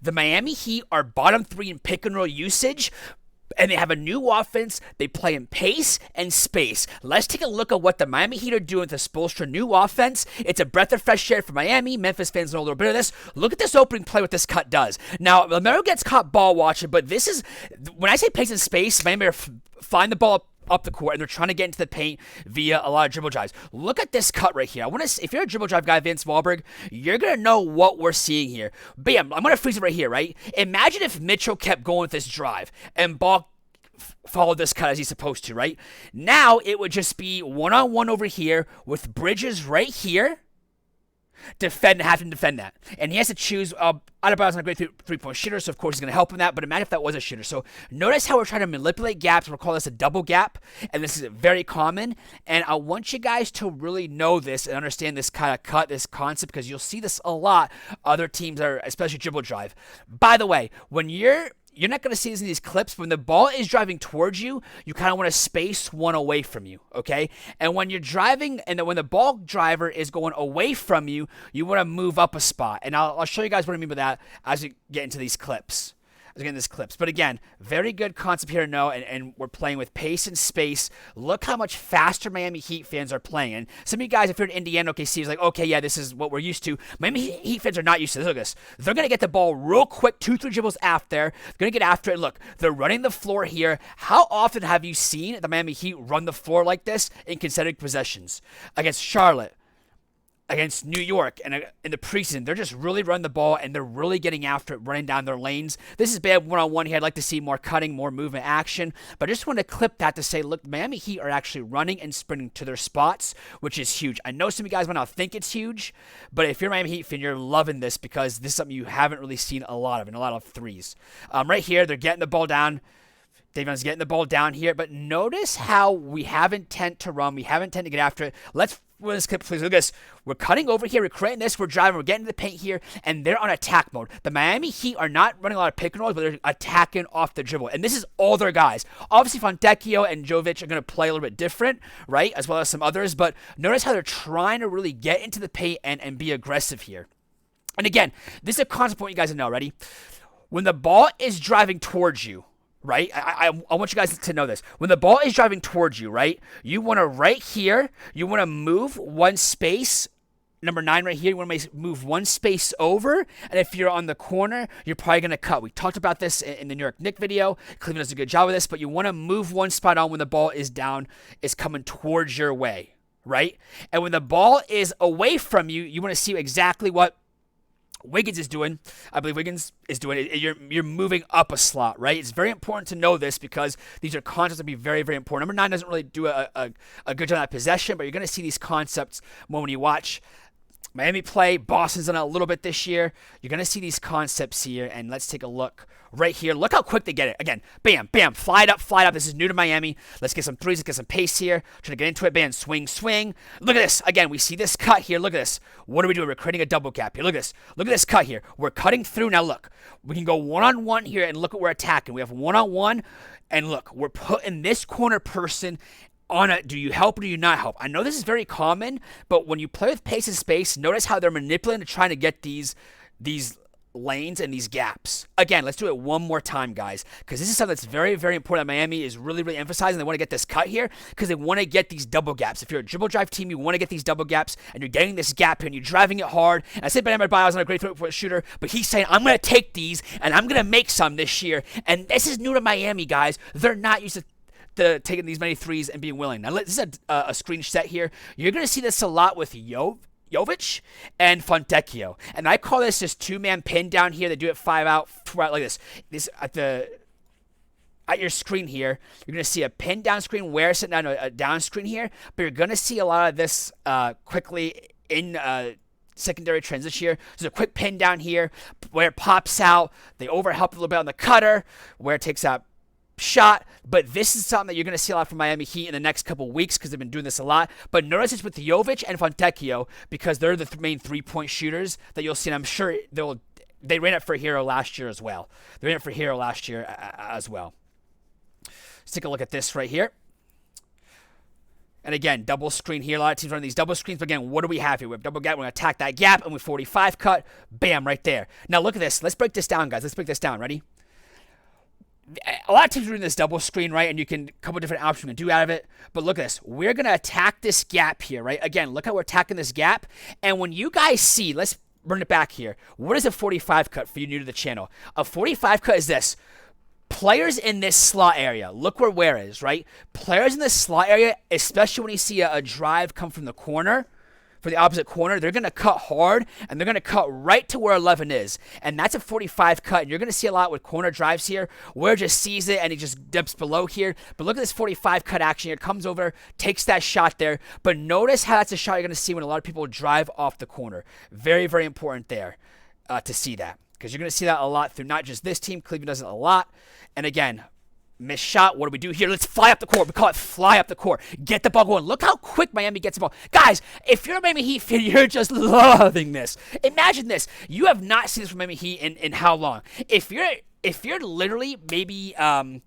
the Miami Heat are bottom 3 in pick and roll usage, and they have a new offense. They play in pace and space. Let's take a look at what the Miami Heat are doing with the Spoelstra new offense. It's a breath of fresh air for Miami. Memphis fans know a little bit of this. Look at this opening play, what this cut does. Now, Romero gets caught ball watching, but this is, when I say pace and space, Miami are find the ball up the court, and they're trying to get into the paint via a lot of dribble drives. Look at this cut right here. I want to, if you're a dribble drive guy, Vince Wahlberg, you're going to know what we're seeing here. Bam, I'm going to freeze it right here, right? Imagine if Mitchell kept going with this drive, and Ball followed this cut as he's supposed to, right? Now, it would just be one-on-one over here with Bridges right here. Have him defend that. And he has to choose. Adebayo's not a great three-point shooter, so of course he's going to help him that. But imagine if that was a shooter. So notice how we're trying to manipulate gaps. We'll call this a double gap. And this is very common. And I want you guys to really know this and understand this kind of cut, this concept, because you'll see this a lot. Other teams are, especially dribble drive. By the way, when you're not going to see this in these clips. When the ball is driving towards you, you kind of want to space one away from you, okay? And when you're driving, and when the ball driver is going away from you, you want to move up a spot. And I'll show you guys what I mean by that as we get into these clips. But again, very good concept here to know, and we're playing with pace and space. Look how much faster Miami Heat fans are playing. And some of you guys, if you're in Indiana, OKC, is like, okay, yeah, this is what we're used to. Miami Heat fans are not used to this. Look at this. They're going to get the ball real quick, 2-3 dribbles after. They're going to get after it. Look, they're running the floor here. How often have you seen the Miami Heat run the floor like this in consecutive possessions? Against Charlotte, against New York, and in the preseason, they're just really running the ball, and they're really getting after it, running down their lanes. This is bad one-on-one here. I'd like to see more cutting, more movement action, but I just want to clip that to say, look, Miami Heat are actually running and sprinting to their spots, which is huge. I know some of you guys might not think it's huge, but if you're a Miami Heat fan, you're loving this because this is something you haven't really seen a lot of, in a lot of threes. Right here, they're getting the ball down. David's getting the ball down here, but notice how we have intent to run. We have intent to get after it. Let's clip, please. Look at this. We're cutting over here. We're creating this. We're driving. We're getting to the paint here, and they're on attack mode. The Miami Heat are not running a lot of pick and rolls, but they're attacking off the dribble, and this is all their guys. Obviously, Fontecchio and Jovic are going to play a little bit different, right, as well as some others, but notice how they're trying to really get into the paint and be aggressive here. And again, this is a concept point you guys know. Ready? When the ball is driving towards you, right? I want you guys to know this. When the ball is driving towards you, right? You want to right here, you want to move one space. Number 9 right here, you want to move one space over. And if you're on the corner, you're probably going to cut. We talked about this in the New York Knicks video. Cleveland does a good job of this, but you want to move one spot on when the ball is down, is coming towards your way, right? And when the ball is away from you, you want to see exactly what Wiggins is doing. I believe Wiggins is doing it. You're moving up a slot, right? It's very important to know this because these are concepts that be very, very important. Number 9 doesn't really do a good job at possession, but you're going to see these concepts more when you watch Miami play. Boston's done it a little bit this year. You're going to see these concepts here, and let's take a look right here. Look how quick they get it. Again, bam, bam, fly it up. This is new to Miami. Let's get some threes. Let's get some pace here. Trying to get into it. Bam, swing, swing. Look at this. Again, we see this cut here. Look at this. What are we doing? We're creating a double gap here. Look at this. Look at this cut here. We're cutting through. Now look, we can go one-on-one here, and look what we're attacking. We have one-on-one, and look, we're putting this corner person on it. Do you help or do you not help? I know this is very common, but when you play with pace and space, notice how they're manipulating to trying to get these lanes and these gaps. Again, let's do it one more time, guys, because this is something that's very, very important that Miami is really, really emphasizing. They want to get this cut here because they want to get these double gaps. If you're a dribble drive team, you want to get these double gaps, and you're getting this gap here, and you're driving it hard. And I said Bam Adebayo is not a great three-point shooter, but he's saying, I'm going to take these, and I'm going to make some this year. And this is new to Miami, guys. They're not used to taking these many threes and being willing. Now, this is a screen set here. You're going to see this a lot with Jovic and Fontecchio. And I call this just two-man pin down here. They do it 5 out like this. This at your screen here, you're going to see a pin down screen where it's sitting down a down screen here. But you're going to see a lot of this quickly in secondary transition here. There's a quick pin down here where it pops out. They overhelp a little bit on the cutter where it takes out shot, but this is something that you're going to see a lot from Miami Heat in the next couple weeks because they've been doing this a lot. But notice it's with Jovic and Fontecchio because they're the main three-point shooters that you'll see, and I'm sure they ran it for Herro last year as well. Let's take a look at this right here. And again, double screen here. A lot of teams running these double screens. But again, what do we have here? We have double gap. We're going to attack that gap. And with 45 cut, bam, right there. Now look at this. Let's break this down, guys. Let's break this down. Ready? A lot of teams are doing this double screen, right? And you can, a couple different options you can do out of it. But look at this. We're going to attack this gap here, right? Again, look how we're attacking this gap. And when you guys see, let's bring it back here. What is a 45 cut for you new to the channel? A 45 cut is this. Players in this slot area, look where is, right? Players in this slot area, especially when you see a drive come from the corner, for the opposite corner, they're going to cut hard, and they're going to cut right to where 11 is. And that's a 45 cut, and you're going to see a lot with corner drives here, where it just sees it, and he just dips below here. But look at this 45 cut action here. Comes over, takes that shot there. But notice how that's a shot you're going to see when a lot of people drive off the corner. Very, very important there to see that. Because you're going to see that a lot through not just this team. Cleveland does it a lot. And again, missed shot. What do we do here? Let's fly up the court. We call it fly up the court. Get the ball going. Look how quick Miami gets the ball. Guys, if you're a Miami Heat fan, you're just loving this. Imagine this. You have not seen this from Miami Heat in how long? If you're literally maybe, but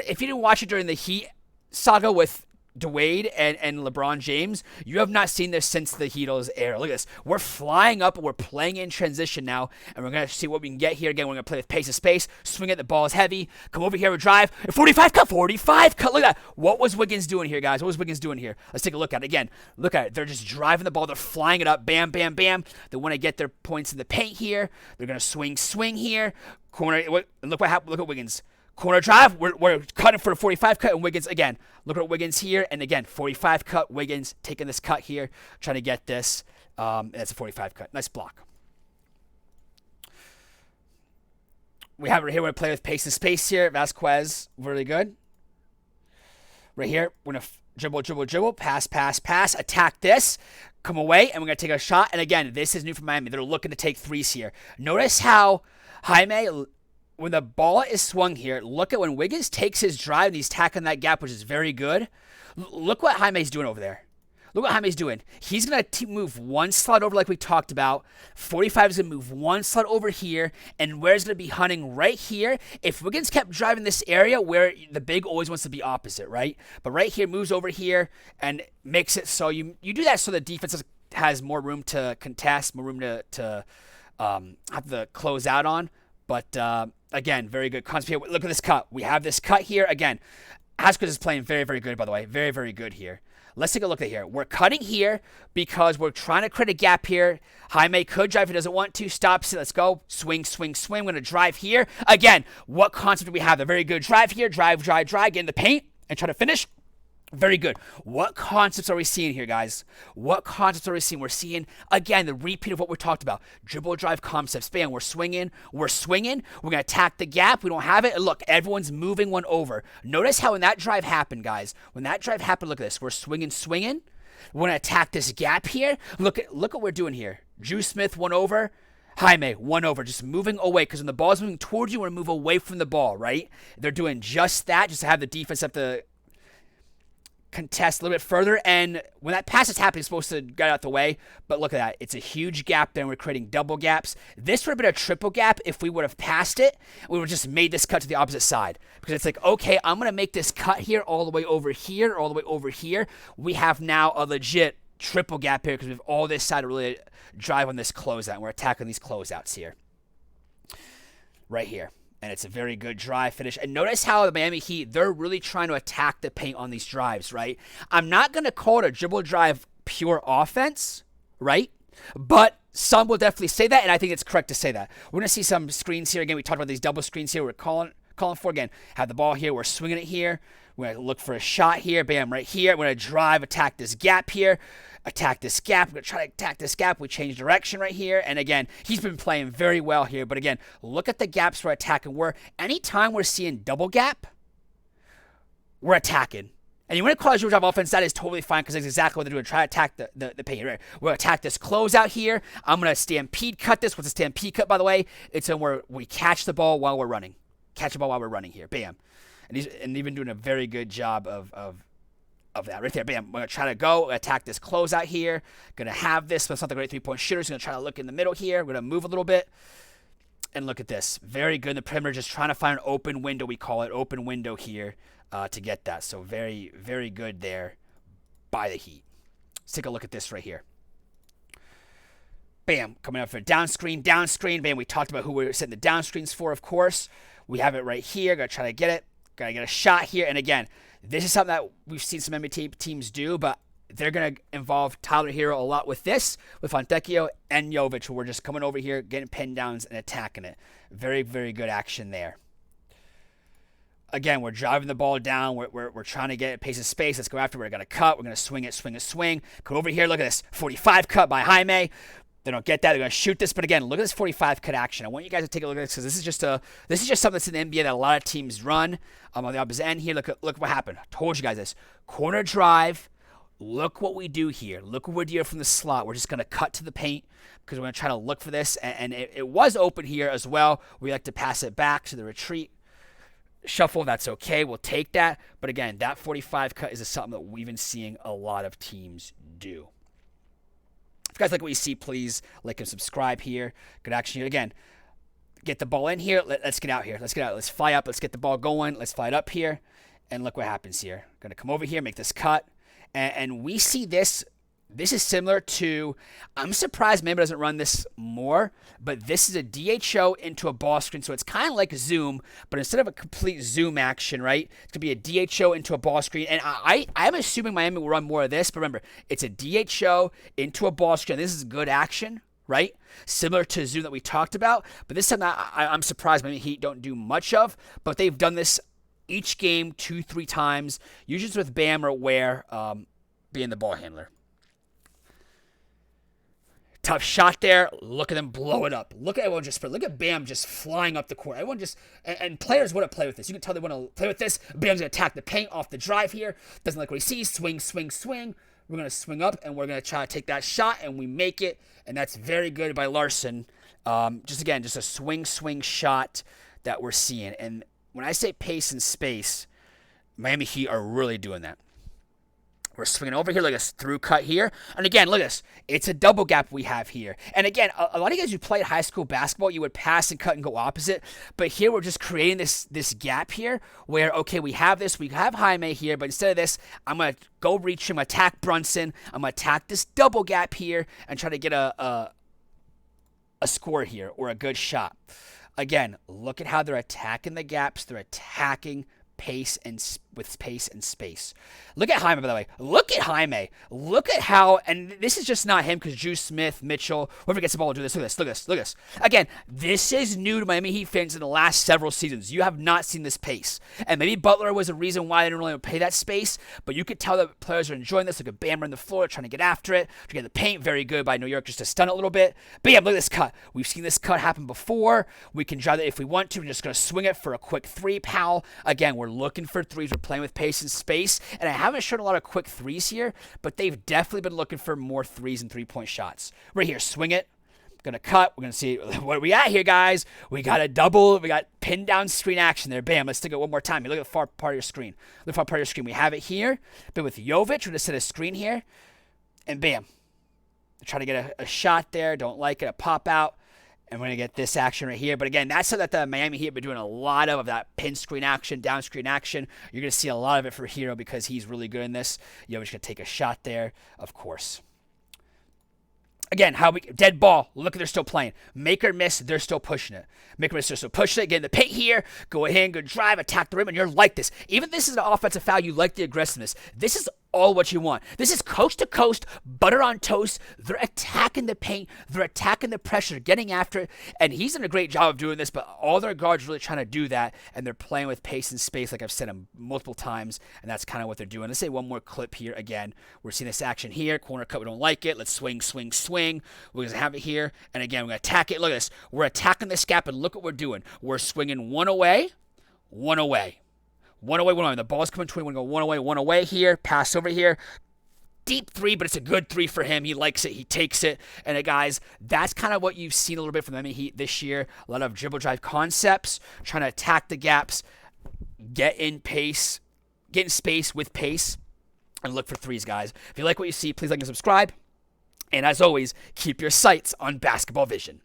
if you didn't watch it during the Heat saga with Dwayne and LeBron James, you have not seen this since the Heatles era. Look at this. We're flying up, and we're playing in transition now, and we're going to see what we can get here. Again, we're going to play with pace of space, swing it, the ball is heavy, come over here, we drive, 45 cut, look at that. What was Wiggins doing here, guys? What was Wiggins doing here? Let's take a look at it. Again, look at it. They're just driving the ball, they're flying it up, bam, bam, bam. They want to get their points in the paint here. They're going to swing here. Corner, and look what happened. Look at Wiggins. Corner drive, we're cutting for a 45 cut, and Wiggins, again, look at Wiggins here, and again, 45 cut, Wiggins taking this cut here, trying to get this, and that's a 45 cut. Nice block. We have it right here, we're going to play with pace and space here. Vasquez, really good. Right here, we're going to dribble, pass, attack this, come away, and we're going to take a shot, and again, this is new for Miami. They're looking to take threes here. Notice how Jaime, when the ball is swung here, look at when Wiggins takes his drive and he's attacking that gap, which is very good. Look what Jaime's doing over there. Look what Jaime's doing. He's going to move one slot over like we talked about. 45 is going to move one slot over here, and where's going to be hunting right here. If Wiggins kept driving this area where the big always wants to be opposite, right? But right here moves over here and makes it so you do that so the defense has more room to contest, more room to have to close out on. But again, very good concept here. Look at this cut. We have this cut here. Again, Jaquez is playing very, very good, by the way. Very, very good here. Let's take a look at here. We're cutting here because we're trying to create a gap here. Jaime could drive if he doesn't want to. Stops it. Let's go. Swing. We're going to drive here. Again, what concept do we have? A very good drive here. Drive. Get in the paint and try to finish. Very good. What concepts are we seeing here, guys? What concepts are we seeing? We're seeing, again, the repeat of what we talked about. Dribble drive concepts. Bam, we're swinging. We're going to attack the gap. We don't have it. And look, everyone's moving one over. Notice how when that drive happened, guys, when that drive happened, look at this. We're swinging. We're going to attack this gap here. Look what we're doing here. Drew Smith, one over. Jaime, one over, just moving away, because when the ball's moving towards you, you want to move away from the ball, right? They're doing just that, just to have the defense have to contest a little bit further, and when that pass is happening, it's supposed to get out the way, but look at that. It's a huge gap there. We're creating double gaps. This would have been a triple gap if we would have passed it. We would have just made this cut to the opposite side, because it's like, okay, I'm going to make this cut here all the way over here, all the way over here. We have now a legit triple gap here because we have all this side to really drive on this closeout. We're attacking these closeouts here. Right here. And it's a very good drive finish. And notice how the Miami Heat, they're really trying to attack the paint on these drives, right? I'm not going to call it a dribble drive pure offense, right? But some will definitely say that, and I think it's correct to say that. We're going to see some screens here. Again, we talked about these double screens here. We're calling for, again, have the ball here. We're swinging it here. We're going to look for a shot here. Bam, right here. We're going to drive, attack this gap here. Attack this gap. We're going to try to attack this gap. We change direction right here. And again, he's been playing very well here. But again, look at the gaps we're attacking. Anytime we're seeing double gap, we're attacking. And you want to call it a dribble drive offense, that is totally fine because that's exactly what they're doing. Try to attack the paint. Right? We're going to attack this closeout here. I'm going to stampede cut this. What's a stampede cut, by the way? It's where we catch the ball while we're running. Catch the ball while we're running here. Bam. And they've been doing a very good job of that right there. Bam. We're going to try to go attack this closeout here. Going to have this, but it's not the great three-point shooters. Going to try to look in the middle here. We're going to move a little bit. And look at this. Very good in the perimeter. Just trying to find an open window, we call it. Open window here to get that. So very, very good there by the Heat. Let's take a look at this right here. Bam, coming up for a down screen. Bam, we talked about who we're setting the down screens for, of course. We have it right here. Got to try to get it. Got to get a shot here. And again, this is something that we've seen some NBA teams do, but they're going to involve Tyler Herro a lot with this, with Fontecchio and Jovic, who we're just coming over here, getting pin downs and attacking it. Very, very good action there. Again, we're driving the ball down. We're trying to get a pace of space. Let's go after it. We're going to cut. We're going to swing. Come over here. Look at this. 45 cut by Jaime. They don't get that. They're going to shoot this. But again, look at this 45 cut action. I want you guys to take a look at this because this is just something that's in the NBA that a lot of teams run. On the opposite end here, look what happened. I told you guys this. Corner drive. Look what we do here. Look what we're doing from the slot. We're just going to cut to the paint because we're going to try to look for this. And it was open here as well. We like to pass it back to the retreat. Shuffle, that's okay. We'll take that. But again, that 45 cut is something that we've been seeing a lot of teams do. If you guys like what you see, please like and subscribe here. Good action here. Again, get the ball in here. Let's get out here. Let's get out. Let's fly up. Let's get the ball going. Let's fly it up here. And look what happens here. Going to come over here, make this cut. And we see this. This is similar to, I'm surprised Mamba doesn't run this more, but this is a DHO into a ball screen. So it's kind of like zoom, but instead of a complete zoom action, right, it's going to be a DHO into a ball screen. And I'm assuming Miami will run more of this, but remember, it's a DHO into a ball screen. This is good action, right? Similar to zoom that we talked about, but this time I'm surprised Miami Heat don't do much of, but they've done this each game 2-3 times, usually it's with Bam or Ware being the ball handler. Tough shot there. Look at them blow it up. Look at everyone look at Bam just flying up the court. Everyone and players want to play with this. You can tell they want to play with this. Bam's going to attack the paint off the drive here. Doesn't like what he sees. Swing. We're going to swing up and we're going to try to take that shot and we make it. And that's very good by Larson. Just a swing shot that we're seeing. And when I say pace and space, Miami Heat are really doing that. We're swinging over here, look at this through cut here. And again, look at this. It's a double gap we have here. And again, a lot of you guys who played high school basketball, you would pass and cut and go opposite. But here we're just creating this gap here where, okay, we have Jaime here, but instead of this, I'm going to go reach him, attack Brunson. I'm going to attack this double gap here and try to get a score here or a good shot. Again, look at how they're attacking the gaps. They're attacking pace and space. Look at Jaime, by the way. Look at Jaime. Look at how, and this is just not him because Juice Smith, Mitchell, whoever gets the ball will do this. Look at this. Again, this is new to Miami Heat fans in the last several seasons. You have not seen this pace. And maybe Butler was a reason why they didn't really pay that space, but you could tell that players are enjoying this. Look at Bam on the floor, trying to get after it, to get the paint. Very good by New York just to stun it a little bit. Bam, look at this cut. We've seen this cut happen before. We can drive it if we want to. We're just going to swing it for a quick three, pal. Again, we're looking for threes. We're playing with pace and space, and I haven't shown a lot of quick threes here, but they've definitely been looking for more threes and three-point shots. Right here, swing it. Gonna cut. We're gonna see what we got here, guys. We got a double. We got pin down screen action there. Bam. Let's take it one more time. You look at the far part of your screen. The far part of your screen. We have it here. But with Jovic, we're gonna set a screen here, and bam. Try to get a shot there. Don't like it. A pop out. And we're going to get this action right here. But again, that's something that the Miami Heat have been doing a lot of that pin screen action, down screen action. You're going to see a lot of it for Herro because he's really good in this. You're just going to take a shot there, of course. Again, dead ball. Look, they're still playing. Make or miss, they're still pushing it. Make or miss, they're still pushing it. Get in the paint here. Go ahead and go drive, attack the rim, and you're like this. Even if this is an offensive foul, you like the aggressiveness. This is all what you want. This is coast to coast, butter on toast. They're attacking the paint. They're attacking the pressure, getting after it. And he's done a great job of doing this, but all their guards are really trying to do that, and they're playing with pace and space, like I've said multiple times, and that's kind of what they're doing. Let's say one more clip here again. We're seeing this action here. Corner cut, we don't like it. Let's swing. We're going to have it here, and again, we're going to attack it. Look at this. We're attacking this gap, and look what we're doing. We're swinging one away. One away. The ball's coming to him. We're going to go one away here. Pass over here. Deep three, but it's a good three for him. He likes it. He takes it. And guys, that's kind of what you've seen a little bit from the Miami Heat this year. A lot of dribble drive concepts, trying to attack the gaps, get in space with pace, and look for threes, guys. If you like what you see, please like and subscribe. And as always, keep your sights on basketball vision.